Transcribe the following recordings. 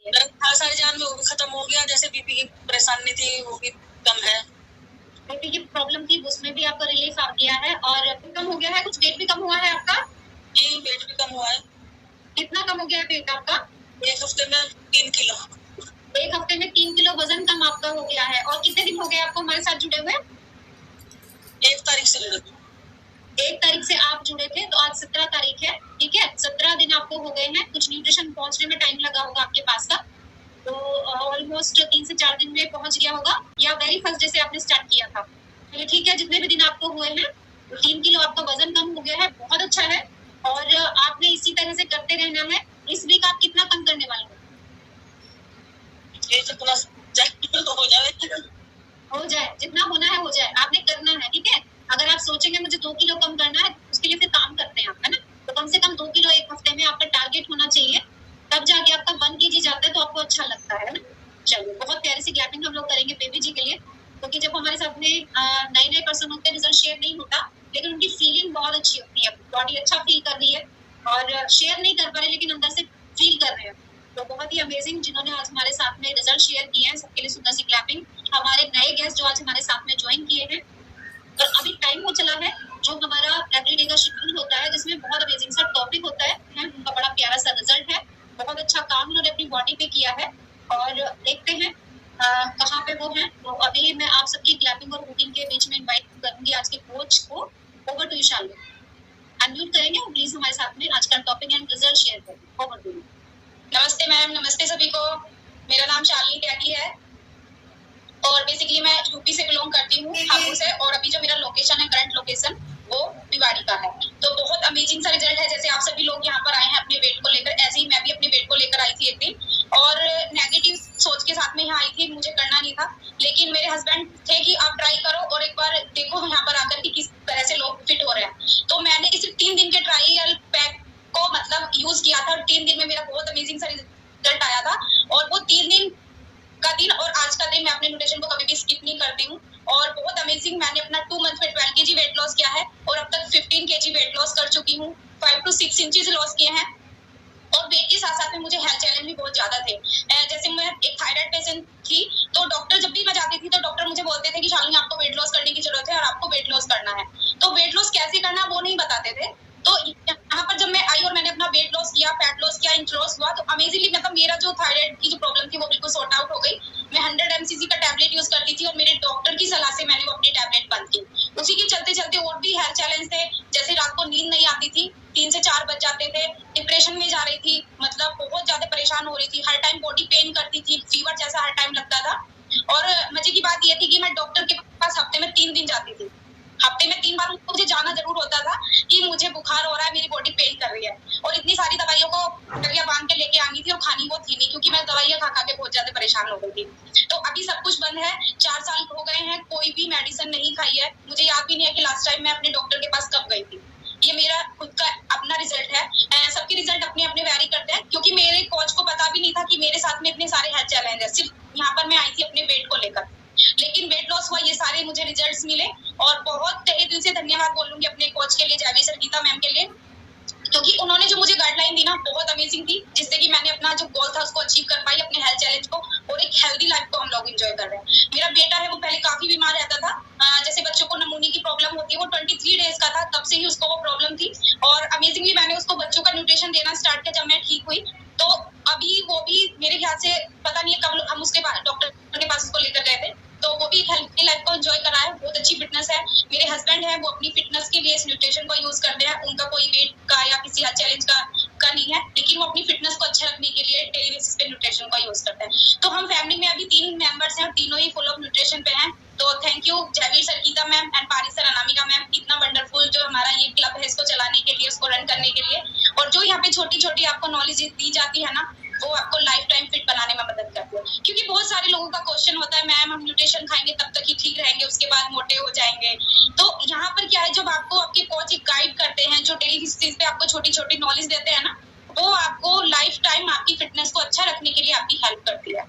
दर्द था सारी जान में, वो भी खत्म हो गया। जैसे बीपी की परेशानी थी वो भी कम है। बीपी की प्रॉब्लम थी उसमें भी आपका रिलीफ आ गया है और कम हो गया है। कुछ वेट भी कम हुआ है आपका? जी, वेट भी कम हुआ है। कितना कम हो गया है वेट आपका? एक हफ्ते में 3 किलो। एक हफ्ते में 3 किलो वजन कम आपका हो गया है। और कितने दिन हो गए आपको हमारे साथ जुड़े हुए? 1 तारीख से जुड़े। 1 तारीख से आप जुड़े थे तो आज 17 तारीख है, ठीक है। 17 दिन आपको हो गए हैं। कुछ न्यूट्रिशन पहुंचने में टाइम लगा होगा आपके पास का, तो ऑलमोस्ट 3 से 4 दिन में पहुंच गया होगा, या वेरी फर्स्ट डे से आपने स्टार्ट किया था। चलिए ठीक है, जितने भी दिन आपको हुए हैं 3 किलो आपका वजन कम हो गया है, बहुत अच्छा है। और आपने इसी तरह से करते रहना है। इस वीक आप कितना कम करने वाले हो? ये तो प्लस तो हो जाए, हो जाए, जितना होना है हो जाए, आपने करना है, ठीक है। अगर आप सोचेंगे मुझे 2 किलो कम करना है, उसके लिए फिर काम करते हैं आप, है ना। तो कम से कम 2 किलो एक हफ्ते में आपका टारगेट होना चाहिए, तब जाके आपका 1 kg जाता है तो आपको अच्छा लगता है ना। चलिए, बहुत प्यारी सी क्लैपिंग हम लोग करेंगे बेबी जी के लिए, क्योंकि जब हमारे साथ में नए नए पर्सन होते हैं रिजल्ट शेयर नहीं होता, लेकिन उनकी फीलिंग बहुत अच्छी होती है, बॉडी अच्छा फील कर रही है और शेयर नहीं कर पा रहे लेकिन अंदर से फील कर रहे हैं। तो बहुत ही अमेजिंग जिन्होंने आज हमारे साथ में रिजल्ट शेयर किए हैं, सबके लिए सुंदर सी क्लैपिंग। हमारे नए गेस्ट जो आज हमारे साथ में ज्वाइन किए हैं, और अभी टाइम हो चला है जो हमारा एवरीडे का शेड्यूल होता है, जिसमें बहुत अमेजिंग सा टॉपिक होता है, उनका बड़ा प्यारा सा रिजल्ट है। बहुत अच्छा काम उन्होंने अपनी बॉडी पे किया है और देखते हैं कहाँ पे वो हैं। तो अभी मैं आप सबकी क्लैपिंग और वोटिंग के बीच में इनवाइट करूंगी आज के कोच को। Over to you Shalini, unmute करेंगे और प्लीज हमारे साथ में आज का टॉपिक एंड रिजल्ट शेयर करें। Over to you. नमस्ते मैम, नमस्ते सभी को। मेरा नाम शालिनी त्यागी है और बेसिकली मैं यूपी से बिलोंग करती हूँ, हापुड़ से। और अभी जो मेरा लोकेशन है, करंट लोकेशन, वो भिवाड़ी का है। तो बहुत अमेजिंग सा रिजल्ट है। जैसे आप सभी लोग यहाँ पर आए हैं अपने वेट को लेकर, ऐसे ही मैं भी अपने वेट को लेकर आई थी एक दिन और नेगेटिव सोच के साथ में यहाँ आई थी, मुझे करना नहीं था। लेकिन मेरे हस्बैंड थे कि आप ट्राई करो और एक बार देखो यहाँ पर आकर कि किस तरह से लोग फिट हो रहे हैं। तो मैंने सिर्फ 3 दिन के ट्रायल पैक को मतलब यूज किया था और 3 दिन में मेरा बहुत अमेजिंग सा रिजल्ट आया था। और वो 3 दिन का दिन और आज का दिन मैं अपने न्यूट्रिशन को कभी भी स्किप नहीं करती हूँ। और बहुत अमेजिंग, मैंने अपना 2 मंथ में 12 kg वेट लॉस किया है और अब तक 15 kg वेट लॉस कर चुकी हूँ। 5 to 6 इंचेस लॉस किए हैं। और वेट के साथ साथ में मुझे हेल्थ चैलेंज भी बहुत ज्यादा थे। जैसे मैं एक थायराइड पेशेंट थी, तो डॉक्टर जब भी मैं जाती थी तो डॉक्टर मुझे बोलते थे कि शालिनी आपको वेट लॉस करने की जरूरत है और आपको वेट लॉस करना है। तो वेट लॉस कैसे करना वो नहीं बताते थे। तो यहाँ पर जब मैं आई और मैंने अपना वेट लॉस किया, फैट लॉस किया, इंच लॉस हुआ, तो अमेजिंगली मतलब मेरा जो थायराइड की जो प्रॉब्लम थी वो बिल्कुल सॉर्ट आउट हो गई। मैं 100 mcg का टैबलेट यूज करती थी और मेरे डॉक्टर की सलाह से मैंने वो अपनी टैबलेट बंद की। उसी के चलते चलते और भी हेल्थ चैलेंज थे, जैसे रात को नींद नहीं आती थी, 3 से 4 बज जाते थे, डिप्रेशन में जा रही थी, मतलब बहुत ज्यादा परेशान हो रही थी, हर टाइम बॉडी पेन करती थी, फीवर जैसा हर टाइम लगता था। और मजे की बात यह थी कि मैं डॉक्टर के पास हफ्ते में 3 दिन जाती थी। हफ्ते में 3 बार मुझे जाना जरूर होता था कि मुझे बुखार हो रहा है, मेरी बॉडी पेन कर रही है। और इतनी सारी दवाइयों को डलिया बांध के लेके आनी थी और खानी वो थी नहीं, क्योंकि मैं दवाइयां खा खा के बहुत ज्यादा परेशान हो गई थी। तो अभी सब कुछ बंद है, 4 साल हो गए हैं, कोई भी मेडिसिन नहीं खाई है। मुझे याद भी नहीं है कि लास्ट टाइम मैं अपने डॉक्टर के पास कब गई थी। ये मेरा खुद का अपना रिजल्ट है। सबके रिजल्ट अपने अपने वैरी करते हैं, क्योंकि मेरे कोच को पता भी नहीं था कि मेरे साथ में इतने सारे हेल्थ चैलेंज है। सिर्फ यहाँ पर मैं आई थी अपने वेट को लेकर, लेकिन वेट लॉस हुआ, ये सारे मुझे रिजल्ट्स मिले। और बहुत तहे दिल से धन्यवाद बोलूंगी अपने कोच के लिए, जयवीर सर, गीता मैम के लिए, क्योंकि उन्होंने जो मुझे गाइडलाइन दी ना बहुत अमेजिंग थी, जिससे कि मैंने अपना जो गोल था उसको अचीव कर पाई, अपने हेल्थ चैलेंज को, और एक हेल्दी लाइफ को हम लोग एंजॉय कर रहे हैं। मेरा बेटा है वो पहले काफी बीमार रहता था, जैसे बच्चों को नमूनी की प्रॉब्लम होती है, वो 23 डेज का था, तब से ही उसको वो प्रॉब्लम थी। और अमेजिंगली मैंने उसको बच्चों का न्यूट्रिशन देना स्टार्ट किया जब मैं ठीक हुई। तो अभी वो भी मेरे ख्याल से पता नहीं है कब हम उसके डॉक्टर के पास उसको लेकर गए थे, तो वो भी एक हेल्थी लाइफ को एंजॉय कर रहा है, बहुत अच्छी फिटनेस है। मेरे हस्बैंड है वो अपनी फिटनेस के लिए इस न्यूट्रिशन को यूज करते हैं, उनका कोई वेट का या किसी हेल्थ चैलेंज का नहीं है, लेकिन वो अपनी फिटनेस को अच्छा रखने के लिए डेली बेसिस पे न्यूट्रिशन का यूज करते हैं। तो हम फैमिली में अभी 3 मेंबर्स हैं और तीनों ही फुल ऑफ न्यूट्रिशन पे हैं। तो thank you Jaiveer sir, Geeta ma'am and Paris sir, Anamika ma'am, इतना वंडरफुल जो हमारा ये क्लब है इसको चलाने के लिए, इसको रन करने के लिए। और जो यहाँ पे छोटी छोटी आपको नॉलेज दी जाती है ना, वो आपको लाइफ टाइम फिट बनाने में मदद करती है। क्योंकि बहुत सारे लोगों का क्वेश्चन होता है, मैम हम न्यूट्रिशन खाएंगे तब तक ही ठीक रहेंगे, उसके बाद मोटे हो जाएंगे। तो यहाँ पर क्या है, जब आपको आपके कोच एक गाइड करते हैं, जो डेली बेसिस पे आपको छोटी छोटी नॉलेज देते हैं ना, वो आपको लाइफ टाइम आपकी फिटनेस को अच्छा रखने के लिए आपकी हेल्प करती है।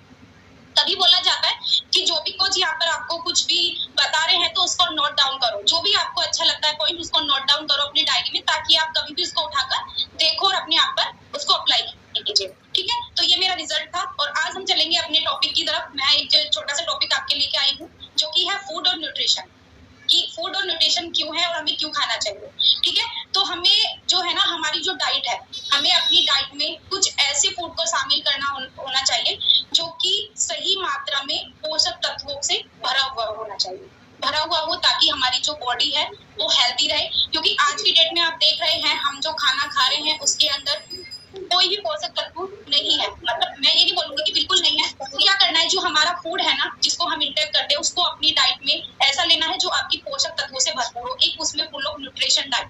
तभी बोला जाता है कि जो भी कोच यहाँ पर आपको कुछ भी बता रहे हैं तो उसको नोट डाउन करो, जो भी आपको अच्छा लगता है पॉइंट उसको नोट डाउन करो अपनी डायरी में, ताकि आप कभी भी उसको उठाकर देखो और अपने आप पर उसको अप्लाई कीजिए। ठीक है, तो ये मेरा रिजल्ट था। और आज हम चलेंगे अपने टॉपिक की तरफ। मैं एक छोटा सा टॉपिक आपके लेके आई हूँ जो कि है फूड और न्यूट्रिशन, कि फूड और न्यूट्रिशन क्यों है और हमें क्यों खाना चाहिए। ठीक है, तो हमें जो है ना, हमारी जो डाइट है, हमें अपनी डाइट में कुछ ऐसे फूड को शामिल करना होना चाहिए जो कि सही मात्रा में पोषक तत्वों से भरा हुआ होना चाहिए, भरा हुआ हो, ताकि हमारी जो बॉडी है वो हेल्थी रहे। क्योंकि आज की डेट में आप देख रहे हैं, हम जो खाना खा रहे हैं उसके अंदर कोई भी पोषक तत्व नहीं है। मतलब मैं ये नहीं बोलूंगी कि बिल्कुल नहीं है। तो क्या करना है, जो हमारा फूड है ना, जिसको हम इंटेक करते हैं, उसको अपनी डाइट में ऐसा लेना है जो आपकी पोषक तत्वों से भरपूर हो, एक उसमें फुल ऑफ न्यूट्रिशन डाइट,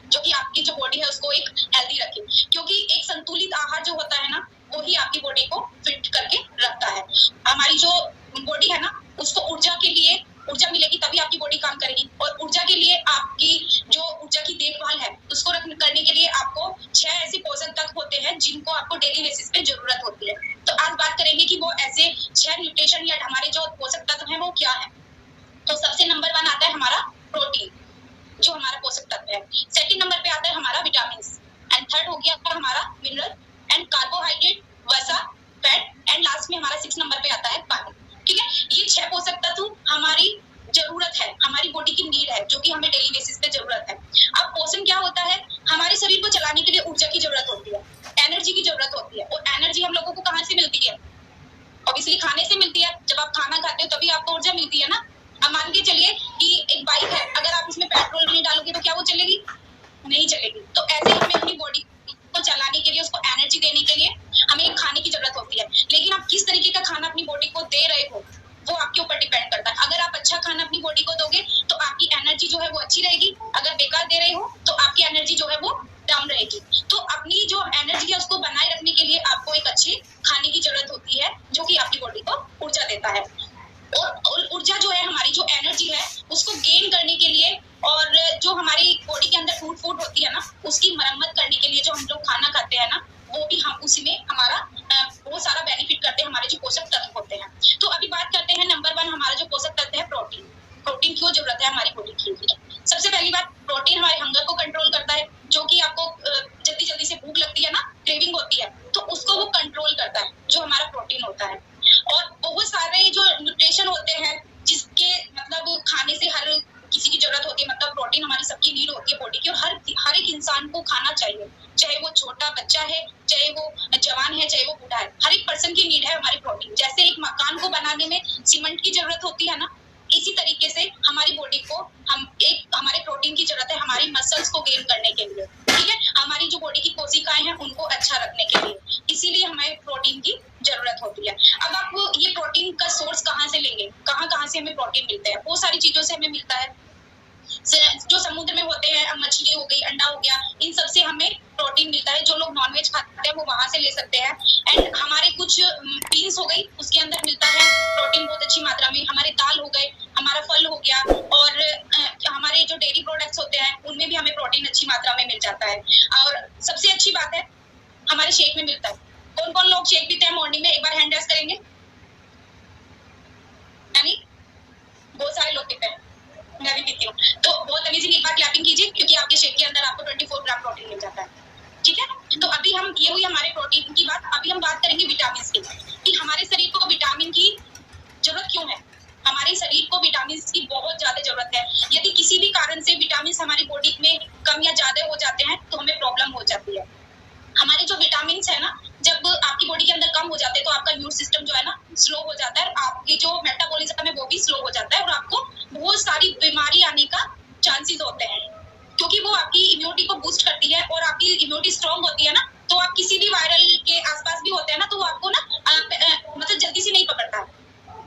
जो कि आपकी जो बॉडी है उसको एक हेल्दी रखे। क्योंकि एक संतुलित आहार जो होता है ना, वो ही आपकी बॉडी को फिट करके रखता है। हमारी जो बॉडी है ना, उसको ऊर्जा के लिए ऊर्जा मिलेगी, तभी आपकी बॉडी काम करेगी। और ऊर्जा के लिए आपकी जो ऊर्जा की देखभाल है उसको करने के लिए आपको 6 ऐसे पोषक तत्व होते हैं जिनको आपको डेली बेसिस पे जरूरत होती है। तो आज बात करेंगे कि वो ऐसे 6 न्यूट्रिशन या हमारे जो पोषक तत्व है वो क्या है। तो सबसे नंबर 1 आता है हमारा प्रोटीन, जो हमारा पोषक तत्व है। सेकंड नंबर पे आता है हमारा विटामिन, एंड थर्ड हो गया हमारा मिनरल एंड कार्बोहाइड्रेट, वसा, फैट, एंड लास्ट में हमारा 6 नंबर पे आता है पानी। ठीक है, ये 6 पोषक तत्व हमारी जरूरत है, हमारी बॉडी की नीड है, जो कि हमें डेली बेसिस पे जरूरत है। अब पोषण क्या होता है, हमारे शरीर को चलाने के लिए ऊर्जा की जरूरत होती है, एनर्जी की जरूरत होती है। और एनर्जी हम लोगों को कहाँ से मिलती है? ऑब्वियसली खाने से मिलती है। जब आप खाना खाते हो तभी आपको ऊर्जा मिलती है ना। अब मान के चलिए कि एक बाइक है, अगर आप उसमें पेट्रोल नहीं डालोगे तो क्या वो चलेगी? नहीं चलेगी। तो ऐसे हमें अपनी बॉडी को चलाने के लिए, उसको एनर्जी देने के लिए हमें खाने की जरूरत होती है। लेकिन आप किस तरीके का खाना अपनी बॉडी को दे रहे हो वो आपके ऊपर डिपेंड करता है। अगर आप अच्छा खाना अपनी बॉडी को दोगे तो आपकी एनर्जी जो है वो अच्छी रहेगी। अगर बेकार दे रहे हो तो आपकी एनर्जी जो है वो डाउन रहेगी। तो अपनी जो एनर्जी है उसको बनाए रखने के लिए आपको एक अच्छी खाने की जरूरत होती है, जो कि आपकी बॉडी को ऊर्जा देता है। और ऊर्जा जो है, हमारी जो एनर्जी है उसको गेन करने के लिए, और जो हमारी बॉडी के अंदर फूड होती है ना, उसकी मरम्मत करने के लिए जो हम लोग खाना खाते हैं ना, वो भी हम उसी में हमारा बहुत सारा बेनिफिट करते हैं, हमारे जो पोषक तत्व होते हैं। तो अभी बात करते हैं नंबर 1 हमारा जो पोषक तत्व है प्रोटीन। प्रोटीन क्यों जरूरत है हमारी बॉडी के लिए? सबसे पहली बात, प्रोटीन हमारे हंगर को कंट्रोल करता है, जो कि आपको जल्दी जल्दी से भूख लगती है ना, क्रेविंग होती है, तो उसको वो कंट्रोल करता है, जो हमारा प्रोटीन होता है। और बहुत सारे जो न्यूट्रिशन होते हैं जिसके मतलब खाने से हर किसी की जरूरत होती है। मतलब प्रोटीन हमारी सबकी नीड होती है बॉडी की, और हर एक इंसान को खाना चाहिए, चाहे वो छोटा बच्चा है, चाहे वो जवान है, चाहे वो बूढ़ा है। हर एक पर्सन की नीड है हमारी प्रोटीन। जैसे एक मकान को बनाने में सीमेंट की जरूरत होती है ना, इसी तरीके से हमारी बॉडी को हमारे प्रोटीन की जरूरत है, हमारी मसल्स को गेन करने के लिए। ठीक है, हमारी जो बॉडी की कोशिकाएं हैं उनको अच्छा रखने के लिए, इसीलिए हमें प्रोटीन की जरूरत होती है। अब आप ये प्रोटीन का सोर्स कहाँ से लेंगे, कहाँ से हमें प्रोटीन मिलता है? बहुत सारी चीजों से हमें मिलता है। जो समुद्र में होते हैं, मछली हो गई, अंडा हो गया, इन सब से हमें प्रोटीन मिलता है। जो लोग नॉनवेज खाते हैं वो वहां से ले सकते हैं। एंड हमारे कुछ बीन्स हो गई, उसके अंदर मिलता है प्रोटीन बहुत अच्छी मात्रा में। हमारे दाल हो गए, हमारा फल हो गया, और हमारे जो डेयरी प्रोडक्ट्स होते हैं उनमें भी हमें प्रोटीन अच्छी मात्रा में मिल जाता है। और सबसे अच्छी बात है, हमारे शेक में मिलता है। कौन कौन लोग शेक पीते हैं मॉर्निंग में? एक बार हैंड रेस करेंगे। यानी बहुत सारे लोग पीते हैं, मैं भी पीती हूँ। तो बहुत अमेजिंग, एक बार क्लैपिंग कीजिए, क्योंकि आपके शेक के अंदर आपको 24 ग्राम प्रोटीन मिल जाता है। ठीक है, तो अभी हम ये हुई हमारे प्रोटीन की बात। अभी हम बात करेंगे विटामिन की, कि हमारे शरीर को विटामिन की जरूरत क्यों है। हमारे शरीर को विटामिन की बहुत ज्यादा जरूरत है। यदि किसी भी कारण से विटामिन हमारी बॉडी में कम या ज्यादा हो जाते हैं तो हमें प्रॉब्लम हो जाती है। हमारे जो विटामिन है ना, जब आपकी बॉडी के अंदर कम हो जाते हैं तो आपका इम्यून सिस्टम जो है ना स्लो हो जाता है, आपकी जो मेटाबॉलिज्म है वो भी स्लो हो जाता है, और आपको बहुत सारी बीमारी आने का चांसेस होते हैं, क्योंकि वो आपकी इम्यूनिटी को बूस्ट करती है। और आपकी इम्यूनिटी स्ट्रांग होती है ना, तो आप किसी भी वायरल के आसपास भी होते हैं ना, तो वो आपको ना मतलब जल्दी से नहीं पकड़ता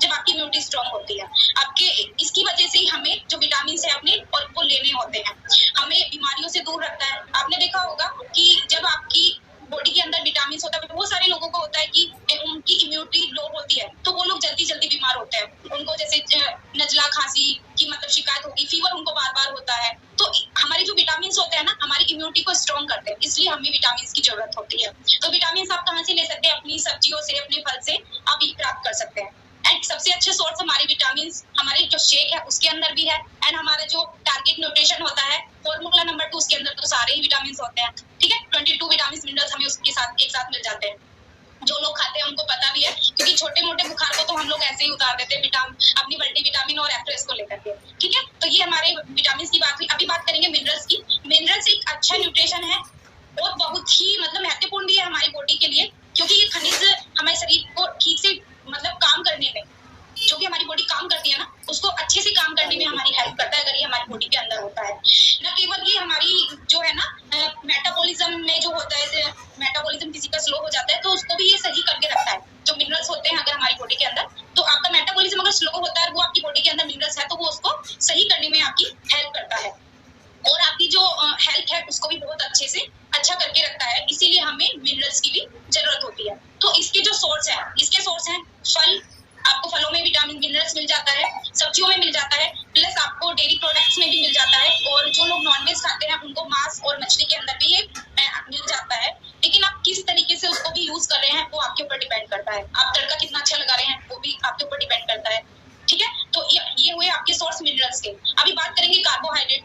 जब आपकी इम्यूनिटी स्ट्रांग होती है आपके। इसकी वजह से ही हमें जो विटामिन है अपने, और वो लेने होते हैं, हमें बीमारियों से दूर रखता है। आपने देखा होगा कि जब आपकी बॉडी के अंदर विटामिन होता है, बहुत सारे लोगों को होता है कि उनकी इम्यूनिटी लो होती है, तो वो लोग जल्दी जल्दी बीमार होते हैं। उनको जैसे नजला, खांसी की मतलब शिकायत होगी, फीवर उनको बार बार होता है। तो हमारे जो विटामिन होते हैं ना, हमारी इम्यूनिटी को स्ट्रॉन्ग करते हैं, इसलिए हमें विटामिन की जरूरत होती है। तो विटामिन आप कहाँ से ले सकते हैं? अपनी सब्जियों से, अपने फल से आप ये प्राप्त कर सकते हैं। एंड सबसे अच्छे सोर्स हमारे विटामिन हमारे जो शेक है उसके अंदर भी है। एंड हमारा जो टारगेट न्यूट्रिशन होता है, फॉर्मूला नंबर 2, उसके अंदर तो सारे ही विटामिन होते हैं। ठीक है, 22 विटामिन मिनरल्स हमें उसके साथ एक साथ मिल जाते हैं। जो लोग खाते हैं उनको पता भी है, क्योंकि छोटे मोटे बुखार को तो हम लोग ऐसे ही उतार देते हैं अपनी मल्टीविटामिन और एफ्रेस को लेकर के। ठीक है, तो ये हमारे विटामिन की बात हुई। अभी बात करेंगे मिनरल्स की। मिनरल्स एक अच्छा न्यूट्रिशन है और बहुत ही मतलब महत्वपूर्ण भी है हमारी बॉडी के लिए, क्योंकि ये खनिज हमारे शरीर को ठीक से मतलब काम करने में, जो भी हमारी बॉडी काम करती है ना, उसको अच्छे से काम करने में हमारी हेल्प करता है अगर ये हमारी बॉडी के अंदर होता है। न केवल ये हमारी जो है ना मेटाबॉलिज्म में जो होता है, मेटाबॉलिज्म किसी का स्लो हो जाता है तो उसको भी ये सही करके रखता है। जो मिनरल्स होते हैं अगर हमारी बॉडी के अंदर, तो आपका मेटाबॉलिज्म अगर स्लो होता है, वो आपकी बॉडी के अंदर मिनरल्स है तो वो उसको सही करने में आपकी हेल्प करता है और आपकी जो हेल्थ है उसको भी बहुत अच्छे से अच्छा करके रखता है। इसीलिए हमें मिनरल्स की भी जरूरत होती है। तो इसके जो सोर्स हैं फल, आपको फलों में विटामिन मिनरल्स मिल जाता है, सब्जियों में मिल जाता है, प्लस आपको डेयरी प्रोडक्ट्स में भी मिल जाता है, और जो लोग नॉनवेज खाते हैं उनको मांस और मछली के अंदर भी ये मिल जाता है। लेकिन आप किस तरीके से उसको भी यूज कर रहे हैं वो आपके ऊपर डिपेंड करता है। आप तड़का कितना अच्छा लगा रहे हैं वो भी आपके ऊपर डिपेंड करता है। ठीक है, तो ये हुए आपके सोर्स मिनरल्स के। अभी बात करेंगे कार्बोहाइड्रेट,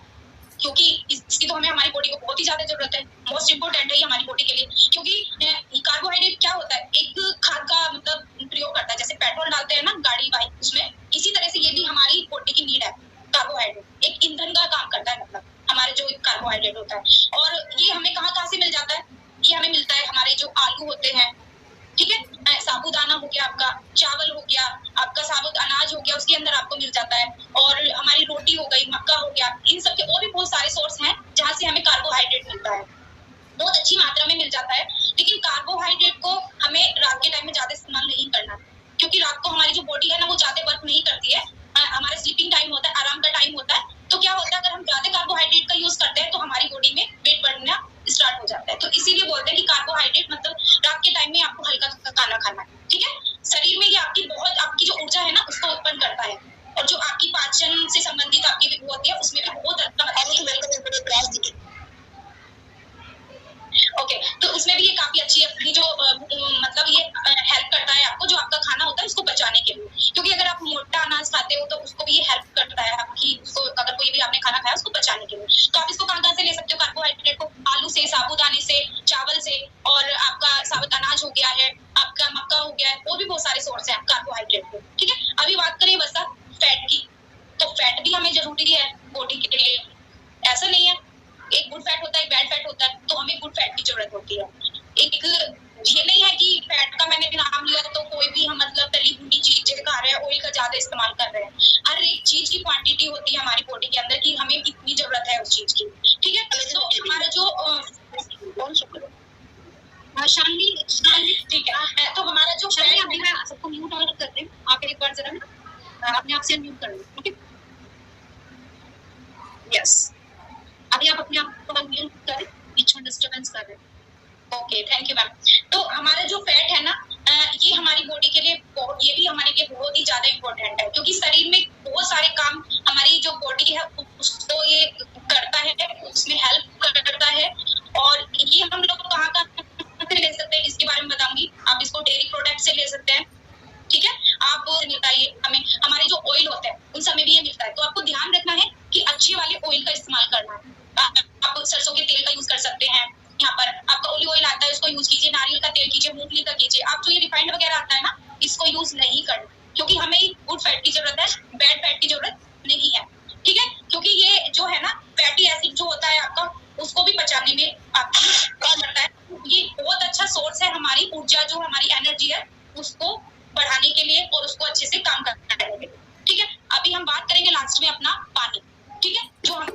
क्योंकि इसकी तो हमें हमारी बॉडी को बहुत ही ज्यादा जरूरत है, मोस्ट इंपोर्टेंट है ये हमारी बॉडी के लिए। क्योंकि कार्बोहाइड्रेट क्या होता है, एक खाद का मतलब प्रयोग करता है। जैसे पेट्रोल डालते हैं ना गाड़ी बाइक, उसमें इसी तरह से ये भी हमारी बॉडी की नीड है। कार्बोहाइड्रेट एक ईंधन का काम करता है, मतलब हमारे जो कार्बोहाइड्रेट होता है। और ये हमें कहाँ से मिल जाता है, ये हमें मिलता है हमारे जो आलू होते हैं, ठीक है, साबूदाना हो गया, आपका चावल हो गया, आपका साबुत अनाज हो गया, उसके अंदर आपको मिल जाता है। और हमारी रोटी हो गई, मक्का हो गया, इन सब के और भी बहुत सारे सोर्स हैं जहाँ से हमें कार्बोहाइड्रेट मिलता है, बहुत अच्छी मात्रा में मिल जाता है। लेकिन कार्बोहाइड्रेट को हमें रात के टाइम में ज्यादा इस्तेमाल नहीं करना, क्योंकि रात को हमारी जो बॉडी है ना वो ज्यादा वर्क नहीं करती है। हमारा स्लीपिंग टाइम होता है, आराम का टाइम होता है। तो क्या होता है, अगर हम ज्यादा कार्बोहाइड्रेट का यूज करते हैं तो हमारी बॉडी में वेट बढ़ना स्टार्ट हो जाता है। तो इसीलिए बोलते हैं कि कार्बोहाइड्रेट मतलब रात के टाइम में आपको हल्का खाना खाना है। ठीक है, शरीर में ये आपकी जो ऊर्जा है ना उसको उत्पन्न करता है, और जो आपकी पाचन से संबंधित आपकी होती है उसमें भी बहुत ओके, तो उसमें भी ये काफी अच्छी अपनी जो मतलब ये हेल्प करता है आपको, जो आपका खाना होता है उसको बचाने के लिए। क्योंकि अगर आप मोटा अनाज खाते हो तो उसको भी ये हेल्प करता है आपकी, उसको अगर कोई भी आपने खाना खाया उसको बचाने के लिए। तो आप इसको कहाँ से ले सकते हो कार्बोहाइड्रेट को, आलू से, साबूदाने से, चावल से, और आपका साबुत अनाज हो गया है, आपका मक्का हो गया है, और भी बहुत सारे सोर्स है कार्बोहाइड्रेट के। ठीक है, अभी बात करें बस फैट की, तो फैट भी हमें जरूरी है बॉडी के लिए। ऐसा नहीं है, एक गुड फैट होता है, बैड फैट होता है, तो हमें गुड फैट की जरूरत होती है। एक ये नहीं है कि फैट का मैंने नाम लिया तो कोई भी हम मतलब तली भुनी चीजें खा रहे हैं, ऑयल का ज्यादा इस्तेमाल कर रहे हैं। हर एक चीज की क्वांटिटी होती है हमारी बॉडी के अंदर कि हमें कितनी जरूरत है उस चीज की। ठीक है, तो हमारा जो शालिनी ठीक है, तो हमारा जो शालिनी मैं सबको म्यूट ऑन कर रही हूँ, आप एक बार जरा अपने आप से म्यूट कर लो। ठीक है, यस, अभी आप अपने आप को म्यूट करें, बीच में डिस्टर्बेंस कर रहे हैं। Okay, thank you ma'am. तो हमारा जो फैट है ना, ये हमारी बॉडी के लिए ये भी हमारे लिए बहुत ही ज्यादा इम्पोर्टेंट है, क्योंकि शरीर में बहुत सारे काम हमारी जो बॉडी है उसको ये करता है, उसमें हेल्प करता है। और ये हम लोग कहाँ से ले सकते हैं इसके बारे में बताऊंगी। आप इसको डेयरी प्रोडक्ट से ले सकते हैं। ठीक है, आप बताइए हमें, हमारे जो ऑयल होते हैं उन सब में भी ये मिलता है। तो आपको ध्यान रखना है कि अच्छे वाले ऑयल का इस्तेमाल करना है। आप सरसों के तेल का यूज कर सकते हैं, यहाँ पर आपका ओलिव ऑयल आता है उसको यूज कीजिए, नारियल का तेल कीजिए, मूंगफली का कीजिए। आप जो ये रिफाइंड वगैरह आता है ना, इसको यूज नहीं करना, क्योंकि हमें गुड फैट की जरूरत है, बैड फैट की जरूरत नहीं है। ठीक है, क्योंकि ये जो है ना फैटी एसिड जो होता है आपका, उसको भी पचाने में आपकी काम करता है। ये बहुत अच्छा सोर्स है हमारी ऊर्जा, जो हमारी एनर्जी है उसको बढ़ाने के लिए और उसको अच्छे से काम करने के लिए। ठीक है, अभी हम बात करेंगे लास्ट में अपना पानी। ठीक है, जो हम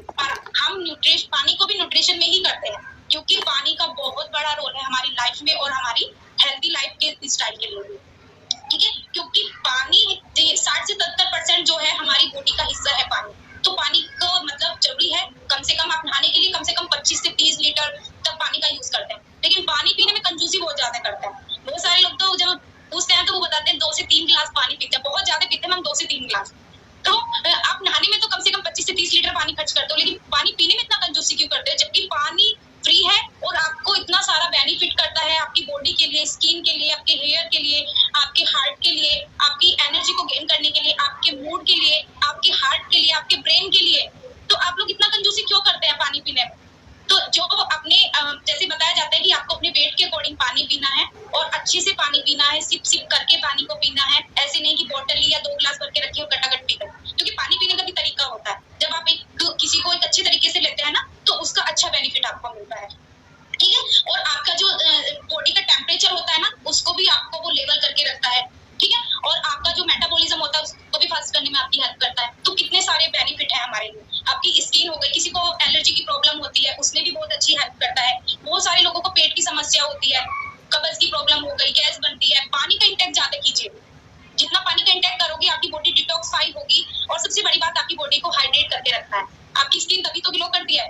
पानी को भी न्यूट्रिशन में ही करते हैं, क्योंकि पानी का बहुत बड़ा रोल है हमारी लाइफ में और हमारी हेल्दी लाइफ के स्टाइल के लिए। ठीक है, क्योंकि पानी 60 से 70% जो है हमारी बॉडी का हिस्सा है पानी। तो पानी को मतलब जरूरी है, कम से कम आप नहाने के लिए कम से कम 25 से 30 लीटर तक पानी का यूज करते हैं। लेकिन पानी पीने में कंजूसी बहुत ज्यादा करते हैं। बहुत सारे लोग तो जब पूछते हैं तो वो बताते हैं 2 से 3 गिलास पानी पीते हैं, बहुत ज्यादा पीते हैं हम 2 से 3 गिलास। तो आप नहाने में तो कम से कम 25 से 30 लीटर पानी खर्च करते हो, लेकिन पानी पीने में इतना कंजूसी क्यों करते हो, जबकि पानी फ्री है और आपको इतना सारा बेनिफिट करता है आपकी बॉडी के लिए, स्किन के लिए, आपके हेयर के लिए, आपके हार्ट के लिए, आपकी एनर्जी को गेन करने के लिए, आपके मूड के लिए, आपके हार्ट के लिए, आपके ब्रेन के लिए। तो आप लोग इतना कंजूसी क्यों करते हैं पानी पीने में? तो जो अपने जैसे बताया जाता है कि आपको अपने वेट के अकॉर्डिंग पानी पीना है और अच्छे से पानी बॉडी को हाइड्रेट करके रखता है। आपकी स्किन तभी तो ग्लो करती है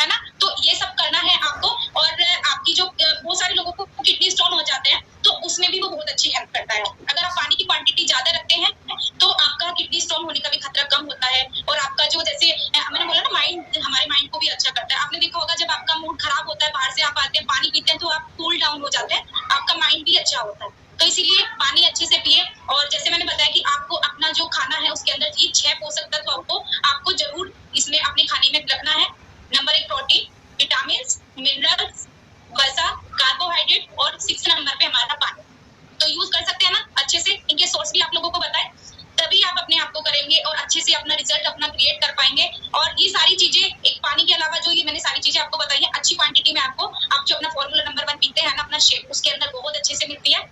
ना। तो ये सब करना है आपको। और आपकी जो बहुत सारे लोगों को किडनी स्टोन हो जाते हैं तो उसमें भी वो बहुत अच्छी हेल्प करता है। अगर आप पानी की क्वांटिटी ज्यादा रखते हैं तो आपका किडनी स्टोन होने का भी खतरा कम होता है। और आपका जो जैसे मैंने बोला ना, माइंड, हमारे माइंड को भी अच्छा करता है। आपने देखा होगा जब आपका मूड खराब होता है, बाहर से आप आते हैं, पानी पीते हैं तो आप कूल डाउन हो जाते हैं, आपका माइंड भी अच्छा होता है। तो इसीलिए पानी अच्छे से पिए। और जैसे मैंने बताया कि आपको अपना जो खाना है उसके अंदर ये 6 पोषक तत्व आपको जरूर इसमें अपने खाने में रखना है। नंबर 1 प्रोटीन, विटामिन, मिनरल्स, वसा, कार्बोहाइड्रेट और 6 नंबर पे हमारा पानी। तो यूज कर सकते हैं ना अच्छे से। इनके सोर्स भी आप लोगों को बताएं, तभी आप अपने आप को करेंगे और अच्छे से अपना रिजल्ट अपना क्रिएट कर पाएंगे। और ये सारी चीजें, एक पानी के अलावा जो ये मैंने सारी चीजें आपको बताई है अच्छी क्वांटिटी में आपको, आप जो अपना फॉर्मूला नंबर 1 पीते हैं ना, अपना शेक, उसके अंदर बहुत अच्छे से मिलती है।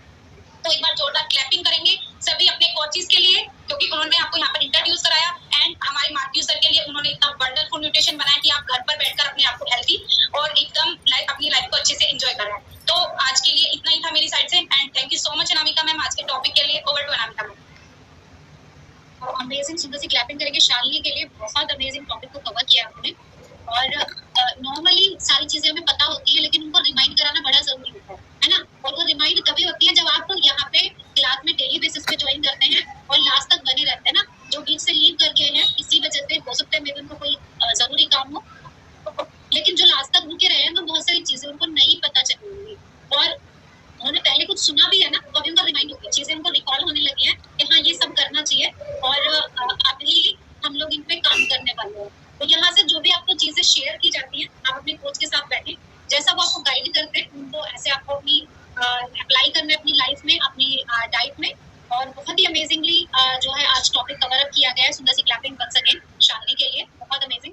तो एक बार जोरदार क्लैपिंग करेंगे सभी अपने कोचेस के लिए, क्योंकि उन्होंने आपको यहाँ पर इंट्रोड्यूस कराया। एंड हमारे मार्क्यू सर के लिए उन्होंने इतना वंडरफुल न्यूट्रिशन बनाया कि आप घर पर बैठकर अपने आप को हेल्थी और एकदम अपनी लाइफ को अच्छे से एंजॉय कर रहे हैं। तो आज के लिए इतना ही था मेरी साइड से। And thank you so much Anamika ma'am आज के टॉपिक के लिए। Over to Anamika ma'am. Amazing, सुंदर सी क्लैपिंग करेंगे शालिनी के लिए। बहुत अमेजिंग टॉपिक को कवर किया आपने। और नॉर्मली सारी चीजें हमें पता होती है, लेकिन उनको रिमाइंड कराना बड़ा जरूरी होता है ना। और वो रिमाइंड तभी होती है जब आप यहाँ पे क्लास में डेली बेसिस पे ज्वाइन करते हैं और लास्ट तक बने रहते हैं ना। जो बीच से लीव कर गए हैं इसी वजह से, हो सकता है मेरे उनको कोई जरूरी काम हो, लेकिन जो लास्ट तक रुके रहे हैं तो बहुत सारी चीजें उनको नहीं पता चली होंगी और उन्होंने पहले कुछ सुना भी है